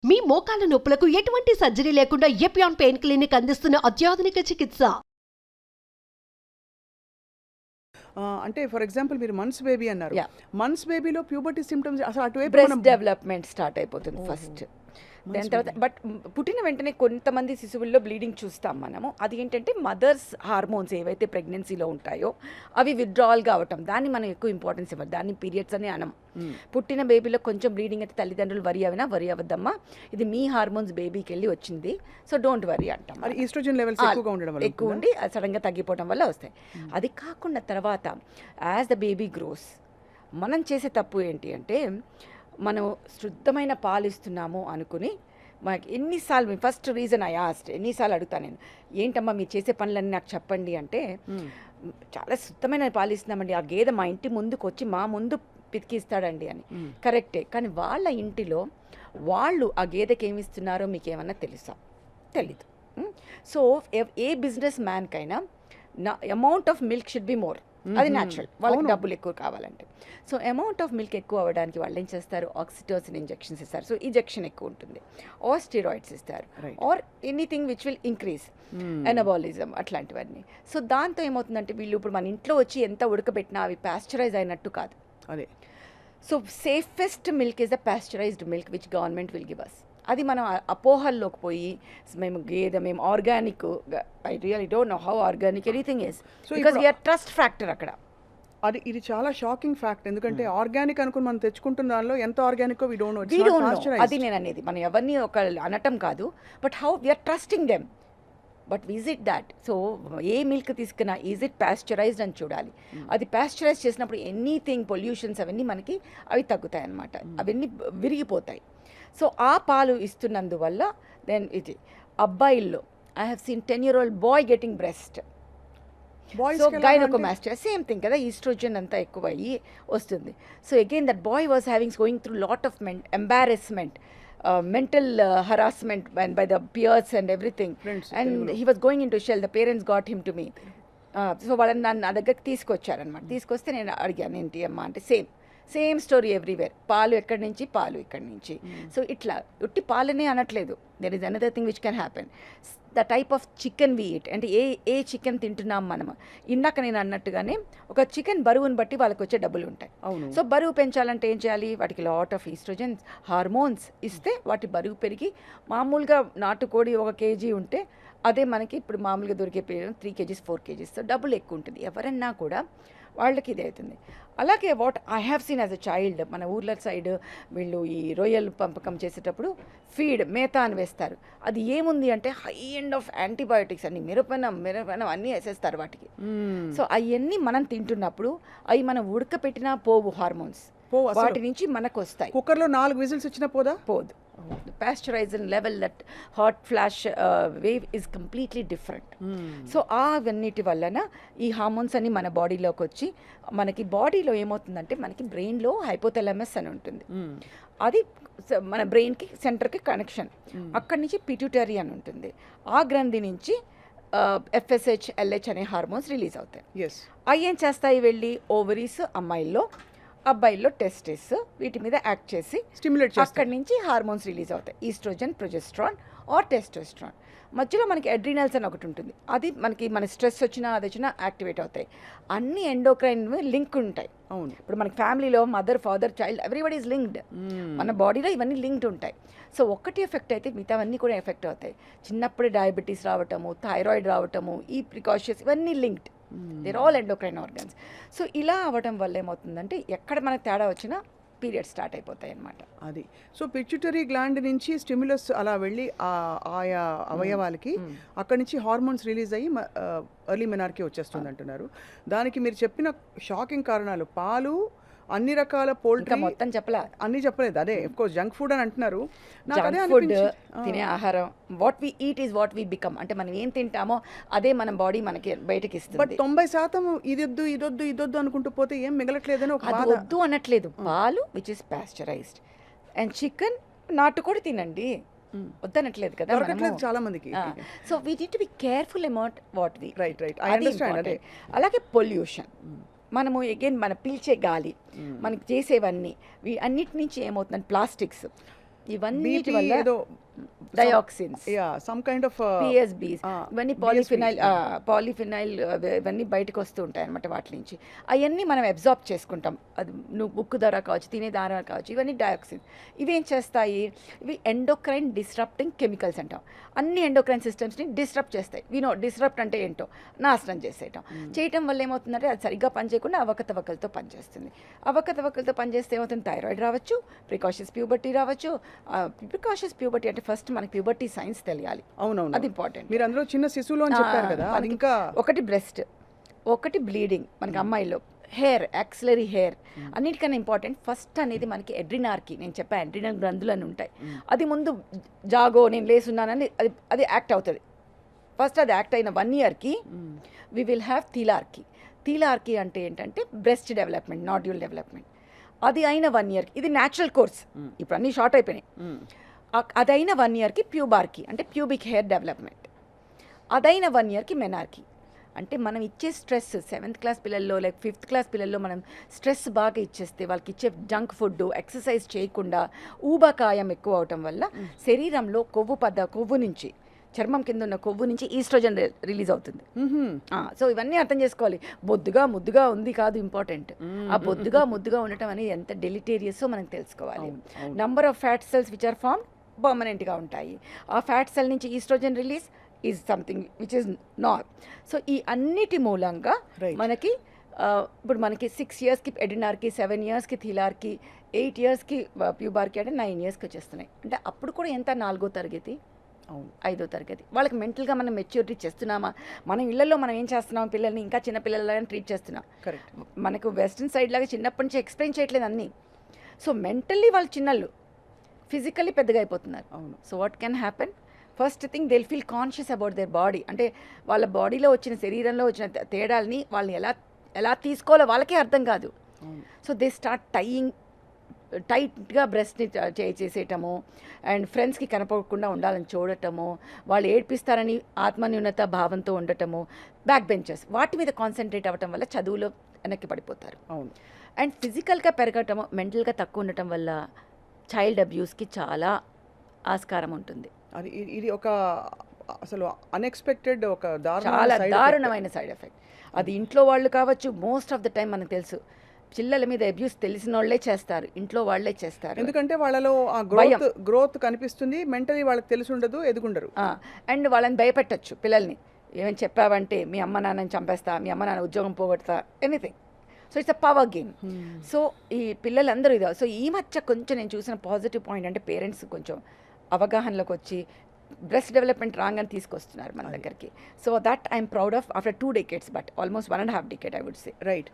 మీ మోకాల నొప్పులకు ఎటువంటి సర్జరీ లేకుండా ఎపియాన్ పెయిన్ క్లినిక్ అందిస్తున్న అత్యాధునిక చికిత్స. అంటే ఫర్ ఎగ్జాంపుల్ మీరు మంత్స్ బేబీ అన్నారు. మంత్స్ బేబీలో ప్యూబర్టీ సిమ్టమ్స్ అసలు అటువైపు బ్రెస్ట్ డెవలప్మెంట్ స్టార్ట్ అయిపోతుంది ఫస్ట్. దాని తర్వాత బట్ పుట్టిన వెంటనే కొంతమంది శిశువుల్లో బ్లీడింగ్ చూస్తాం మనము. అది ఏంటంటే మదర్స్ హార్మోన్స్ ఏవైతే ప్రెగ్నెన్సీలో ఉంటాయో అవి విత్డ్రావల్ కావటం, దాన్ని మనం ఎక్కువ ఇంపార్టెన్స్ ఇవ్వాలి. దాన్ని పీరియడ్స్ అని అనం. పుట్టిన బేబీలో కొంచెం బ్లీడింగ్ అయితే తల్లిదండ్రులు వరి అవ్వద్దమ్మా, ఇది మీ హార్మోన్స్ బేబీకి వెళ్ళి వచ్చింది, సో డోంట్ వరీ అంటాం. ఈస్ట్రోజన్ లెవెల్స్ ఎక్కువ ఉండి సడన్గా తగ్గిపోవడం వల్ల వస్తాయి. అది కాకుండా తర్వాత యాజ్ ద బేబీ గ్రోస్ మనం చేసే తప్పు ఏంటి అంటే, మనం శుద్ధమైన పాలు ఇస్తున్నాము అనుకుని మనకి ఎన్నిసార్లు ఫస్ట్ రీజన్ ఎన్నిసార్లు అడుగుతాను నేను, ఏంటమ్మా మీరు చేసే పనులన్నీ నాకు చెప్పండి అంటే, చాలా శుద్ధమైన పాలు ఇస్తున్నామండి, ఆ గేదె మా ఇంటి ముందుకు వచ్చి మా ముందు పితికిస్తాడండి అని. కరెక్టే, కానీ వాళ్ళ ఇంటిలో వాళ్ళు ఆ గేదెకి ఏమి ఇస్తున్నారో మీకు ఏమన్నా తెలుసా? తెలీదు. సో ఏ బిజినెస్ మ్యాన్కైనా amount of milk should be more. అది న్యాచురల్, వాళ్ళకి డబ్బులు ఎక్కువ కావాలంటే. సో అమౌంట్ ఆఫ్ మిల్క్ ఎక్కువ అవ్వడానికి వాళ్ళు ఏం చేస్తారు, ఆక్సిటోసిన్ ఇంజెక్షన్స్ ఇస్తారు, సో ఇంజెక్షన్ ఎక్కువ ఉంటుంది, ఆర్ స్టెరాయిడ్స్ ఇస్తారు, or anything which will increase anabolism, అట్లాంటివన్నీ. సో దాంతో ఏమవుతుందంటే వీళ్ళు ఇప్పుడు మన ఇంట్లో వచ్చి ఎంత ఉడకబెట్టినా అవి పాస్చరైజ్ అయినట్టు కాదు. అదే so safest milk is the pasteurised milk which government will give us. అది మనం అపోహల్లోకి పోయి మేము organic, I really don't know how organic anything is, because we're trust factor అక్కడ. ఇది చాలా షాకింగ్ ఫ్యాక్ట్, ఎందుకంటే ఆర్గానిక్ అనుకుని మనం తెచ్చుకుంటున్న దానిలో ఎంత ఆర్గానిక్ వి డోంట్ నో. అది నేను అనేది, మనం ఎవరిని ఒక అనటం కాదు, but how we're trusting them, but is it that? So ఏ మిల్క్ తీసుకున్నా ఈజ్ ఇట్ పాస్చరైజ్డ్ అని చూడాలి. అది పాస్చరైజ్ చేసినప్పుడు ఎనీథింగ్ పొల్యూషన్స్ అవన్నీ మనకి అవి తగ్గుతాయి అన్నమాట, అవన్నీ విరిగిపోతాయి. సో ఆ పాలు ఇస్తున్నందువల్ల దెన్ ఇది అబ్బాయిల్లో I have seen 10-year-old boy getting breast. So gynaecomastia same thing కదా, ఈస్ట్రోజన్ అంతా ఎక్కువ అయ్యి వస్తుంది. So again that boy was going through lot of embarrassment, mental harassment by the peers and everything, and he was going into shell. The parents got him to me. So వాళ్ళని నన్ను నా దగ్గరికి తీసుకొచ్చారనమాట. తీసుకొస్తే నేను అడిగాను ఏంటి అమ్మా అంటే, సేమ్ స్టోరీ ఎవ్రీవేర్, పాలు ఎక్కడి నుంచి, పాలు ఇక్కడి నుంచి. సో ఇట్లా ఉట్టి పాలనే అనట్లేదు, there is another thing which can happen. The type of chicken we eat, అంటే ఏ చికెన్ తింటున్నాం మనం. ఇందాక నేను అన్నట్టుగానే ఒక చికెన్ బరువుని బట్టి వాళ్ళకి వచ్చే డబ్బులు ఉంటాయి. సో బరువు పెంచాలంటే ఏం చేయాలి, వాటికి లాట్ ఆఫ్ ఈస్ట్రోజన్స్ హార్మోన్స్ ఇస్తే వాటి బరువు పెరిగి, మామూలుగా నాటుకోడి 1 kg ఉంటే అదే మనకి ఇప్పుడు మామూలుగా దొరికే 3 kgs 4 kgs, సో డబ్బులు ఎక్కువ ఉంటుంది. ఎవరన్నా కూడా వాళ్ళకి ఇది అవుతుంది. అలాగే what I have scene as a child, మన ఊర్ల సైడ్ వీళ్ళు ఈ రొయ్యలు పంపకం చేసేటప్పుడు ఫీడ్ మేతా అని వేస్తారు. అది ఏముంది అంటే హై ఎండ్ ఆఫ్ యాంటీబయోటిక్స్ అన్ని, మిరపనం అన్నీ వేసేస్తారు వాటికి. సో అవన్నీ మనం తింటున్నప్పుడు అవి మనం ఉడకపెట్టినా పోవు, హార్మోన్స్ వాటి నుంచి మనకు వస్తాయి. కుక్కర్లో 4 విజిల్స్ వచ్చినా పోదు. The pasteurization level, that hot flash wave is completely different. So అవన్నిటి వలన ఈ హార్మోన్స్ అన్ని మన బాడీలోకి వచ్చి, మనకి బాడీలో ఏమవుతుందంటే మనకి బ్రెయిన్లో హైపోథాలమస్ అని ఉంటుంది, అది మన బ్రెయిన్కి సెంటర్కి కనెక్షన్. అక్కడి నుంచి పిట్యూటరీ అని ఉంటుంది, ఆ గ్రంథి నుంచి FSH LH అనే హార్మోన్స్ రిలీజ్ అవుతాయి. అవి ఏం చేస్తాయి, వెళ్ళి ఓవరీస్ అమ్మాయిల్లో, అబ్బాయిల్లో టెస్టిస్, వీటి మీద యాక్ట్ చేసి స్టిమ్యులేట్ చేస్తాయి. అక్కడి నుంచి హార్మోన్స్ రిలీజ్ అవుతాయి, ఈస్ట్రోజన్, ప్రొజెస్ట్రాన్ ఆర్ టెస్టోస్ట్రాన్. మధ్యలో మనకి అడ్రినల్స్ అని ఒకటి ఉంటుంది, అది మనకి మన స్ట్రెస్ వచ్చినా అది వచ్చినా యాక్టివేట్ అవుతాయి. అన్ని ఎండోక్రైన్ లింక్ ఉంటాయి. అవును, ఇప్పుడు మనకి ఫ్యామిలీలో mother, father, child everybody is linked. మన బాడీలో ఇవన్నీ లింక్డ్ ఉంటాయి. సో ఒకటి ఎఫెక్ట్ అయితే మిగతావన్నీ కూడా ఎఫెక్ట్ అవుతాయి. చిన్నప్పుడే డయాబెటీస్ రావటము, థైరాయిడ్ రావటము, ఈ ప్రికాషన్స్ ఇవన్నీ linked, there all endocrine organs. So ఇలా అవ్వడం వల్ల ఏమవుతుందంటే ఎక్కడ మనకు తేడా వచ్చినా పీరియడ్ స్టార్ట్ అయిపోతాయి అన్నమాట. అది సో పిట్యూటరీ గ్లాండ్ నుంచి స్టిమ్యులస్ అలా వెళ్ళి ఆయా అవయవాలకి అక్కడి నుంచి హార్మోన్స్ రిలీజ్ అయ్యి ఎర్లీ మెనార్కీ వచ్చేస్తుంది అంటున్నారు. దానికి మీరు చెప్పిన షాకింగ్ కారణాలు, పాలు, అన్ని రకాల పోల్ట్రీ, మొత్తం అన్ని చెప్పలేదు. అదే ఆఫ్ కోర్స్ జంక్ ఫుడ్ అని అంటున్నారు. ఫుడ్ తినే ఆహారం, what we eat is what we become, అంటే మనం ఏం తింటామో అదే మన బాడీ మనకి బయటకి ఇస్తుంది. బట్ 90% ఇదొద్దు అనుకుంటూ పోతే ఏం మిగలట్లేదని ఒక అది వద్దు అనట్లేదు. పాలు which is pasteurised and chicken, నాటుకోడి తినండి, వద్దనట్లేదు కదా చాలా మందికి. So we need to be careful about what we. Right I understand. అలాగే పొల్యూషన్, మనము అగైన్ మన పీల్చే గాలి, మనకి చేసేవన్నీ అన్నిటి నుంచి ఏమవుతుందంటే ప్లాస్టిక్స్ ఇవన్నిటి BP వల్ల ఏదో dioxins, some kind of PSBs, ఇవన్నీ పాలిఫినైల్ ఇవన్నీ బయటకు వస్తూ ఉంటాయి అనమాట వాటి నుంచి. అవన్నీ మనం అబ్జార్బ్ చేసుకుంటాం. అది నువ్వు ఉక్కు ద్వారా కావచ్చు, తినే ద్వారా కావచ్చు, ఇవన్నీ డయాక్సిన్స్. ఇవేం చేస్తాయి? ఇవి ఎండోక్రైన్ డిస్రప్టింగ్ కెమికల్స్ అంటాం. అన్ని ఎండోక్రైన్ సిస్టమ్స్ని డిస్రప్ట్ చేస్తాయి. డిస్రప్ట్ అంటే ఏంటో నాశనం చేయటం వల్ల ఏమవుతుందంటే అది సరిగ్గా పనిచేయకుండా అవకతవకలతో పనిచేస్తుంది. అవకతవకలతో పనిచేస్తే ఏమవుతుంది? థైరాయిడ్ రావచ్చు, ప్రికాషస్ ప్యూబర్టీ రావచ్చు. ప్రికాషస్ ప్యూబర్టీ అంటే ఫస్ట్ మనకి ప్యూబర్టీ సైన్స్ తెలియాలి. అవునవును, అది ఇంపార్టెంట్. మీరు అందులో చిన్న శిశువులో అని చెప్పారు కదా, అది ఇంకా ఒకటి బ్రెస్ట్, ఒకటి బ్లీడింగ్ మనకి అమ్మాయిలో, హెయిర్, యాక్సిలరీ హెయిర్. అన్నిటికన్నా ఇంపార్టెంట్ ఫస్ట్ అనేది మనకి ఎడ్రినార్కి. నేను చెప్పాను ఎడ్రినల్ గ్రంథులు అని ఉంటాయి. అది ముందు జాగో నేను లేసున్నానని అది యాక్ట్ అవుతుంది. ఫస్ట్ అది యాక్ట్ అయిన 1 yearకి వి విల్ హ్యావ్ థీలార్కీ. థీలార్కీ అంటే ఏంటంటే బ్రెస్ట్ డెవలప్మెంట్, నాడ్యూల్ డెవలప్మెంట్. అది అయిన 1 yearకి, ఇది న్యాచురల్ కోర్స్, ఇప్పుడు అన్నీ షార్ట్ అయిపోయినాయి. అదైన 1 yearకి ప్యూబార్కీ అంటే ప్యూబిక్ హెయిర్ డెవలప్మెంట్. అదైన 1 yearకి మెనార్కీ అంటే మనం ఇచ్చే స్ట్రెస్ 7th క్లాస్ పిల్లల్లో లేక 5th క్లాస్ పిల్లల్లో మనం స్ట్రెస్ బాగా ఇచ్చేస్తే వాళ్ళకి ఇచ్చే జంక్ ఫుడ్, ఎక్సర్సైజ్ చేయకుండా ఊబకాయం ఎక్కువ అవటం వల్ల శరీరంలో కొవ్వు నుంచి, చర్మం కింద ఉన్న కొవ్వు నుంచి ఈస్ట్రోజన్ రిలీజ్ అవుతుంది. సో ఇవన్నీ అర్థం చేసుకోవాలి. ముద్దుగా ఉంది కాదు ఇంపార్టెంట్. ఆ ముద్దుగా ఉండటం అనేది ఎంత డెలిటేరియస్ మనకు తెలుసుకోవాలి. Number of fat cells which are form పర్మనెంట్గా ఉంటాయి. ఆ ఫ్యాట్ సెల్ నుంచి oestrogen release is something which is not. So ఈ అన్నిటి మూలంగా మనకి ఇప్పుడు మనకి 6 yearsకి ఎడినార్కి, 7 yearsకి థీలార్కి, 8 yearsకి ప్యూబార్కి అంటే 9 yearsకి వచ్చేస్తున్నాయి. అంటే అప్పుడు కూడా ఎంత 4వ తరగతి, 5వ తరగతి. వాళ్ళకి మెంటల్గా మనం మెచ్యూరిటీ చేస్తున్నామా? మనం ఇళ్లలో మనం ఏం చేస్తున్నాం? పిల్లల్ని ఇంకా చిన్న పిల్లలలాగా ట్రీట్ చేస్తున్నాం. కరెక్ట్. మనకు వెస్ట్రన్ సైడ్ లాగా చిన్నప్పటి నుంచి ఎక్స్ప్లెయిన్ చేయట్లేదు అన్నీ. సో మెంటల్లీ వాళ్ళు చిన్నళ్ళు, ఫిజికల్లీ పెద్దగా అయిపోతున్నారు. So what can happen? First thing they will feel conscious about their body. అంటే వాళ్ళ బాడీలో వచ్చిన, శరీరంలో వచ్చిన తేడాలని వాళ్ళని ఎలా తీసుకోవాలో వాళ్ళకే అర్థం కాదు. సో దే స్టార్ట్ టైట్గా బ్రెస్ట్ని చేసేయటము, అండ్ ఫ్రెండ్స్కి కనపడకుండా ఉండాలని చూడటము, వాళ్ళు ఏడ్పిస్తారని ఆత్మన్యూనత భావంతో ఉండటము, బ్యాక్ బెంచర్స్, వాటి మీద కాన్సన్ట్రేట్ అవ్వటం వల్ల చదువులో వెనక్కి పడిపోతారు. అవును. అండ్ ఫిజికల్గా పెరగటము, మెంటల్గా తక్కువ ఉండటం వల్ల చైల్డ్ అబ్యూస్కి చాలా ఆస్కారం ఉంటుంది. అది ఇది ఒక అసలు అన్ఎక్స్పెక్టెడ్, ఒక చాలా దారుణమైన సైడ్ ఎఫెక్ట్. అది ఇంట్లో వాళ్ళు కావచ్చు. మోస్ట్ ఆఫ్ ద టైం మనకు తెలుసు పిల్లల మీద అబ్యూస్ తెలిసిన వాళ్ళే చేస్తారు, ఇంట్లో వాళ్ళే చేస్తారు. ఎందుకంటే వాళ్ళలో ఆ గ్రోత్ కనిపిస్తుంది, మెంటలీ వాళ్ళకి తెలిసి ఉండదు, ఎదుగుండరు. అండ్ వాళ్ళని భయపెట్టచ్చు పిల్లల్ని. ఏమని చెప్పావంటే మీ అమ్మ నాన్నని చంపేస్తా, మీ అమ్మ నాన్న ఉద్యోగం పోగొడతా, anything. So it's a power game. So ఈ పిల్లలందరూ ఇదే. సో ఈ మధ్య కొంచెం నేను చూసిన పాజిటివ్ పాయింట్ అంటే పేరెంట్స్ కొంచెం అవగాహనలోకి వచ్చి బ్రెస్ట్ డెవలప్మెంట్ రాంగ్ తీసుకొస్తున్నారు మన దగ్గరికి. So that I'm proud of after 2 decades, but almost 1.5 decade I would say. Right.